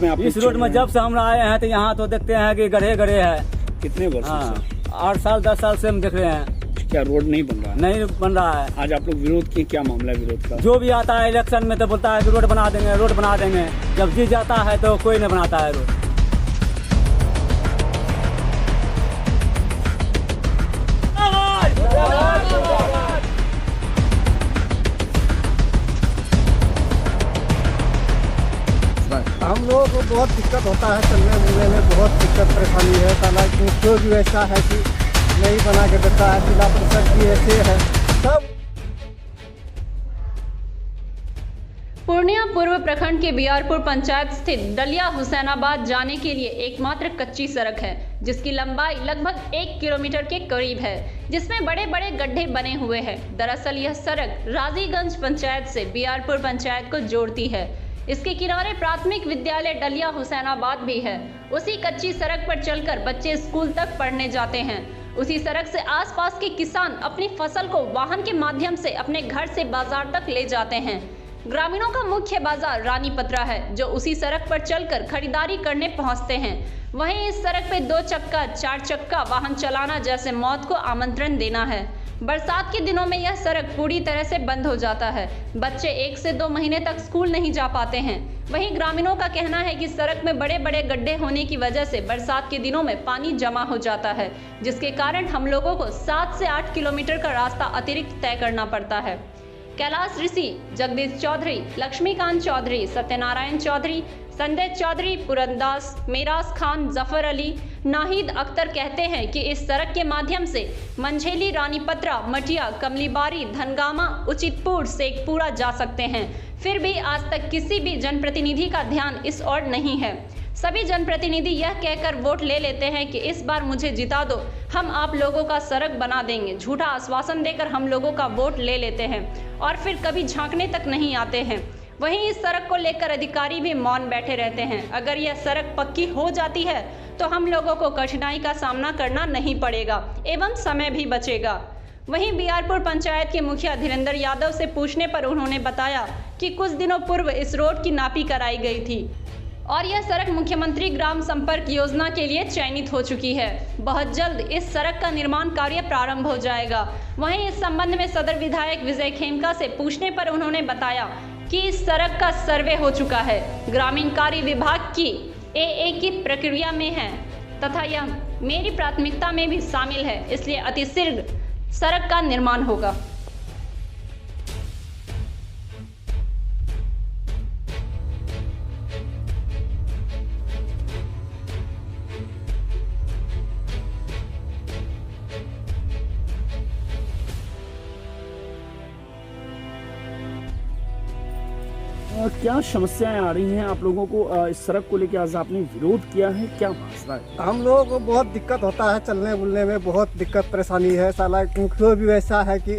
में आप इस रोड में जब से हम आए हैं तो यहाँ तो देखते हैं कि गड्ढे गड्ढे है। कितने वर्षों से? 8 साल 10 साल से हम देख रहे हैं। क्या रोड नहीं बन रहा है? नहीं बन रहा है। आज आप लोग विरोध किए, क्या मामला है विरोध का? जो भी आता है इलेक्शन में तो बोलता है कि रोड बना देंगे, रोड बना देंगे। जब जीत जाता है तो कोई नहीं बनाता है रोड। हम लोगों को बहुत दिक्कत होता है, चलने बुलने में बहुत दिक्कत परेशानी है। साला जो भी ऐसा है कि नहीं बना के देता है, जिला परिषद भी ऐसे है सब। पूर्णिया पूर्व प्रखंड के बियारपुर पंचायत स्थित डलिया हुसैनाबाद जाने के लिए एकमात्र कच्ची सड़क है, जिसकी लंबाई लगभग 1 किलोमीटर के करीब है, जिसमें बड़े बड़े गड्ढे बने हुए हैं। दरअसल यह सड़क राजीगंज पंचायत से बियारपुर पंचायत को जोड़ती है। इसके किनारे प्राथमिक विद्यालय डलिया हुसैनाबाद भी है। उसी कच्ची सड़क पर चलकर बच्चे स्कूल तक पढ़ने जाते हैं। उसी सड़क से आसपास के किसान अपनी फसल को वाहन के माध्यम से अपने घर से बाजार तक ले जाते हैं। ग्रामीणों का मुख्य बाजार रानीपत्रा है, जो उसी सड़क पर चलकर खरीदारी करने पहुंचते हैं। वहीं इस सड़क पे 2 चक्का 4 चक्का वाहन चलाना जैसे मौत को आमंत्रण देना है। बरसात के दिनों में यह सड़क पूरी तरह से बंद हो जाता है। बच्चे 1 से 2 महीने तक स्कूल नहीं जा पाते हैं। वहीं ग्रामीणों का कहना है कि सड़क में बड़े बड़े गड्ढे होने की वजह से बरसात के दिनों में पानी जमा हो जाता है, जिसके कारण हम लोगों को 7 से 8 किलोमीटर का रास्ता अतिरिक्त तय करना पड़ता है। कैलाश ऋषि, जगदीश चौधरी, लक्ष्मीकांत चौधरी, सत्यनारायण चौधरी, संजय चौधरी, पुरंदास, मेराज खान, जफर अली, नाहिद अख्तर कहते हैं कि इस सड़क के माध्यम से मंझेली, रानीपत्रा, मटिया, कमलीबारी, धनगामा, उचितपुर, शेखपुरा जा सकते हैं। फिर भी आज तक किसी भी जनप्रतिनिधि का ध्यान इस ओर नहीं है। सभी जनप्रतिनिधि यह कहकर वोट ले लेते हैं कि इस बार मुझे जिता दो, हम आप लोगों का सड़क बना देंगे। झूठा आश्वासन देकर हम लोगों का वोट ले लेते हैं और फिर कभी झांकने तक नहीं आते हैं। वहीं इस सड़क को लेकर अधिकारी भी मौन बैठे रहते हैं। अगर यह सड़क पक्की हो जाती है तो हम लोगों को कठिनाई का सामना करना नहीं पड़ेगा एवं समय भी बचेगा। वहीं बियारपुर पंचायत के मुखिया धीरेन्द्र यादव से पूछने पर उन्होंने बताया कि कुछ दिनों पूर्व इस रोड की नापी कराई गई थी और यह सड़क मुख्यमंत्री ग्राम संपर्क योजना के लिए चयनित हो चुकी है। बहुत जल्द इस सड़क का निर्माण कार्य प्रारंभ हो जाएगा। वहीं इस संबंध में सदर विधायक विजय खेमका से पूछने पर उन्होंने बताया कि इस सड़क का सर्वे हो चुका है, ग्रामीण कार्य विभाग की AA की प्रक्रिया में है तथा यह मेरी प्राथमिकता में भी शामिल है, इसलिए अतिशीघ्र सड़क का निर्माण होगा। क्या समस्याएं आ रही हैं आप लोगों को? इस सड़क को लेकर आज आपने विरोध किया है, क्या मसला है? हम लोगों को बहुत दिक्कत होता है, चलने बुलने में बहुत दिक्कत परेशानी है। साला मुखिया भी वैसा है कि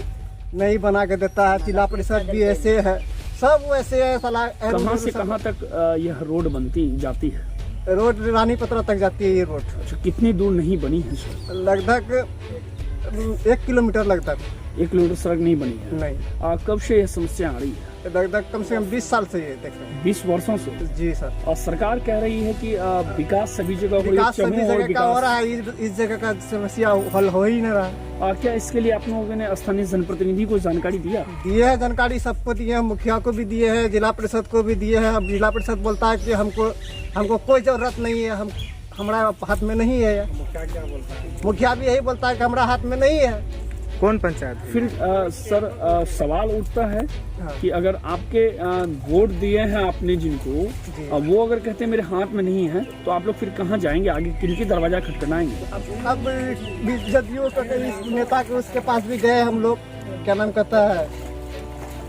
नहीं बना के देता है, जिला परिषद भी ऐसे है, सब वैसे है। साला कहाँ से कहाँ तक यह रोड बनती जाती है? रोड रानीपत्रा तक जाती है ये रोड। अच्छा, कितनी दूर नहीं बनी है सर? लगभग 1 किलोमीटर लगभग 1 किलोमीटर सड़क नहीं बनी है। नहीं। कब से यह समस्या आ रही है? लगभग कम से कम 20 साल से ये देख रहे हैं। 20 वर्षों से? जी सर। और सरकार कह रही है कि विकास सभी जगह विकास सभी जगह का हो रहा है, इस जगह का समस्या हल हो ही नहीं रहा। क्या इसके लिए आप लोगों ने स्थानीय जनप्रतिनिधि को जानकारी दिया? दिए है, जानकारी सबको दिए है, मुखिया को भी दिए है, जिला परिषद को भी दिए है। अब जिला परिषद बोलता है कि हमको कोई जरूरत नहीं है, हमारा हाथ में नहीं है। मुखिया क्या बोलता है? मुखिया भी यही बोलता है कि हमारा हाथ में नहीं है। कौन पंचायत? फिर सर सवाल उठता है कि अगर आपके वोट दिए हैं आपने जिनको, वो अगर कहते हैं मेरे हाथ में नहीं है, तो आप लोग फिर कहाँ जाएंगे? आगे किनकी दरवाजा खटखटाएंगे? अब जदयू नेता के उसके पास भी गए हम लोग, क्या नाम कहता है,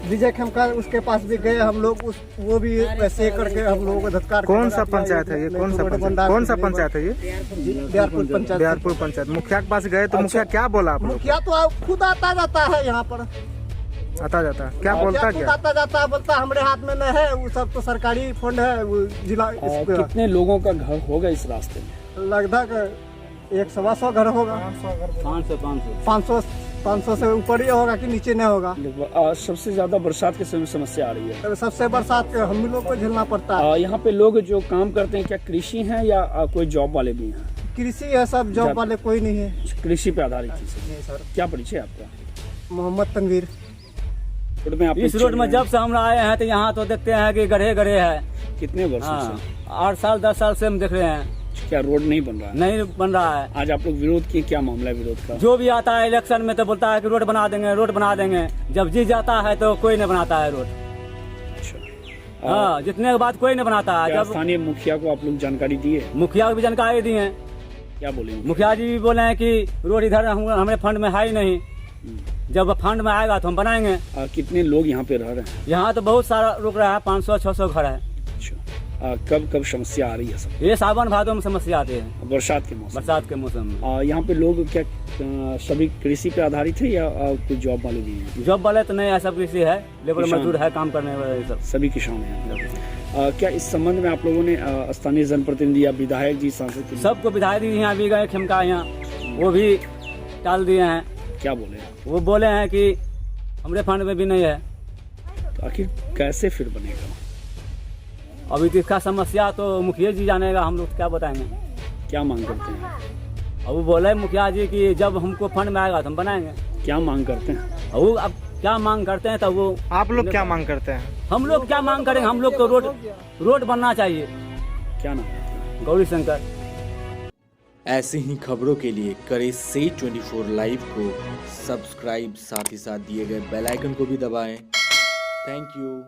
विजय खेमका, उसके पास भी गए हम लोग। वो भी वैसे करके हम लोगों को धत्कार। कौन सा पंचायत है ये? कौन सा पंचायत है ये? बियारपुर पंचायत। बियारपुर पंचायत। मुखिया के पास गए तो मुखिया क्या बोला आप लोग? मुखिया तो खुद आता जाता है यहाँ पर, आता जाता है। क्या बोलता? क्या आता जाता है, बोलता हमारे हाथ में नहीं है, वो सब तो सरकारी फंड है। वो जिला कितने लोगों का घर होगा इस रास्ते में? लगभग 100-125 घर होगा। 500 500 से ऊपर ही होगा कि नीचे नहीं होगा। सबसे ज्यादा बरसात के समय में समस्या आ रही है। तो सबसे बरसात के हम लोग को झेलना पड़ता है। यहाँ पे लोग जो काम करते हैं क्या कृषि हैं या कोई जॉब वाले भी हैं? कृषि है, सब जॉब वाले कोई नहीं है। कृषि पे आधारित चीज है। नहीं सर। क्या परिचय है आपका? मोहम्मद तनवीर। रोड में आप इस रोड में जब से हम आए हैं तो यहाँ तो देखते हैं कि गड्ढे गड्ढे है। कितने वर्षों हाँ, से? 8 साल 10 साल से हम देख रहे हैं, क्या रोड नहीं बन रहा है? नहीं बन रहा है। आज आप लोग विरोध किए, क्या मामला है विरोध का? जो भी आता है इलेक्शन में तो बोलता है कि रोड बना देंगे, रोड बना देंगे। जब जीत जाता है तो कोई नहीं बनाता है रोड। अच्छा। हाँ, जितने के बाद कोई नहीं बनाता है। क्या जब स्थानीय मुखिया को आप लोग जानकारी दिए? मुखिया को भी जानकारी दी है। क्या बोले? मुखिया जी भी बोले हैं कि रोड इधर हमारे फंड में है ही नहीं, जब फंड में आएगा तो हम बनाएंगे। कितने लोग यहाँ पे रह रहे हैं? यहाँ तो बहुत सारा रुक रहा है, 500-600 घर है। अच्छा। कब कब समस्या आ रही है सब? ये सावन भादों में समस्या आती है, बरसात के मौसम? बरसात के मौसम में। यहाँ पे लोग क्या सभी कृषि पे आधारित है या कुछ जॉब वाले भी हैं? जॉब वाले तो नहीं है, सब कृषि है, लेबर मजदूर है, काम करने वाले सब सभी किसान हैं। क्या इस संबंध में आप लोगों ने स्थानीय जनप्रतिनिधि या विधायक जी, सांसद की सबको विधायक जी यहाँ भी गए, खेमका यहाँ, वो भी टाल दिए हैं। क्या बोले? वो बोले हैं कि हमारे फंड में भी नहीं है। तो आखिर कैसे फिर बनेगा? अभी तो इसका समस्या तो मुखिया जी जानेगा, हम लोग क्या बताएंगे। क्या मांग करते हैं? अब वो बोले मुखिया जी कि जब हमको फंड में आएगा तो हम बनाएंगे। क्या मांग करते हैं? अब वो अब क्या मांग करते हैं, तब वो आप लोग क्या मांग करते हैं? हम लोग क्या मांग करेंगे? हम लोग तो रोड बनना चाहिए। क्या नाम है? गौरी शंकर। ऐसे ही खबरों के लिए करें से 24 लाइव को सब्सक्राइब, साथ ही साथ दिए गए बेल आइकन को भी दबाएं। Thank you.